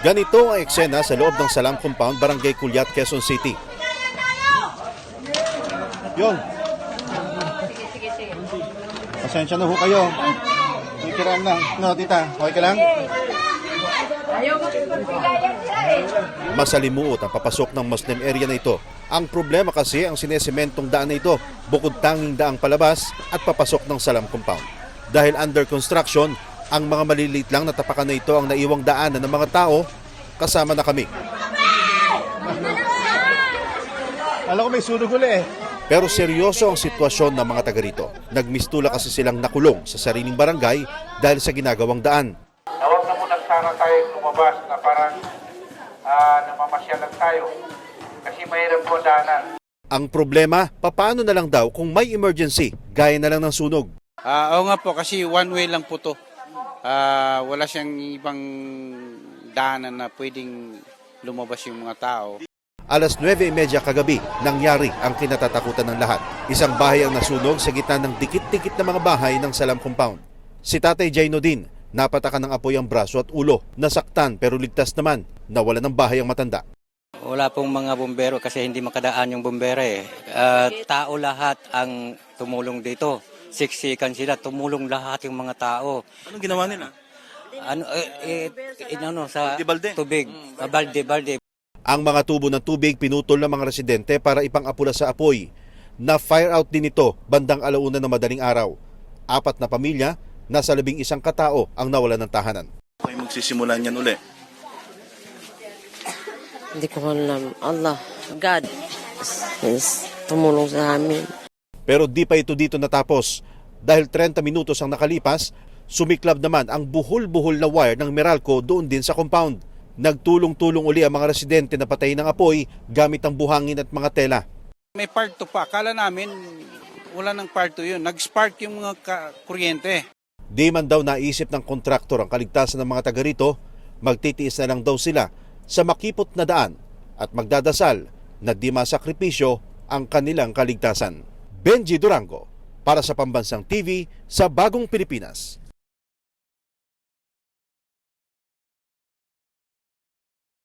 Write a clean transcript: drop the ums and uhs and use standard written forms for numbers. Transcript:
Ganito ang eksena sa loob ng Salam Compound, Barangay Culiat, Quezon City. Yung. Pasensya na ho kayo. May kiraan lang. No, tita, okay ka lang? Masalimuot ang papasok ng Muslim area na ito. Ang problema kasi ang sinesementong daan na ito, bukod tanging daang palabas at papasok ng Salam Compound. Dahil under construction, ang mga maliliit lang na tapakan na ito ang naiwang daanan ng mga tao, kasama na kami. Alam ko may sunog uli eh. Pero seryoso ang sitwasyon ng mga taga rito. Nagmistula kasi silang nakulong sa sariling barangay dahil sa ginagawang daan. Huwag na muna sana tayo lumabas na parang namamasyal lang tayo. Kasi mahirap po daanan. Ang problema, papaano na lang daw kung may emergency, gaya na lang ng sunog. Oo nga po, kasi one way lang po to. Wala siyang ibang daanan na pwedeng lumabas yung mga tao. Alas 9:30 kagabi, nangyari ang kinatatakutan ng lahat. Isang bahay ang nasunog sa gitna ng dikit-dikit na mga bahay ng Salam Compound. Si Tatay Jainuddin, napatakan ng apoy ang braso at ulo. Nasaktan pero ligtas naman, nawala ng bahay ang matanda. Wala pong mga bumbero kasi hindi makadaan yung bumbero eh. Tao lahat ang tumulong dito. Siksikan sila, tumulong lahat yung mga tao. Anong ginawa nila? Sa Balde-balde? tubig, balde-balde. Ang mga tubo ng tubig pinutol ng mga residente para ipang-apula sa apoy. Na-fire out din ito bandang 1:00 ng madaling araw. 4 na pamilya, nasa 11 katao ang nawalan ng tahanan. Okay, magsisimulan yan uli. Hindi ko alam. Allah, God, is tumulong sa amin. Pero di pa ito dito natapos. Dahil 30 minutos ang nakalipas, sumiklab naman ang buhol-buhol na wire ng Meralco doon din sa compound. Nagtulong-tulong uli ang mga residente na patayin ng apoy gamit ang buhangin at mga tela. May part 2 pa. Akala namin wala ng part 2 yun. Nag-spark yung mga kuryente. Di man daw naisip ng kontraktor ang kaligtasan ng mga taga rito, magtitiis na lang daw sila sa makipot na daan at magdadasal na di masakripisyo ang kanilang kaligtasan. Benji Durango, para sa Pambansang TV sa Bagong Pilipinas.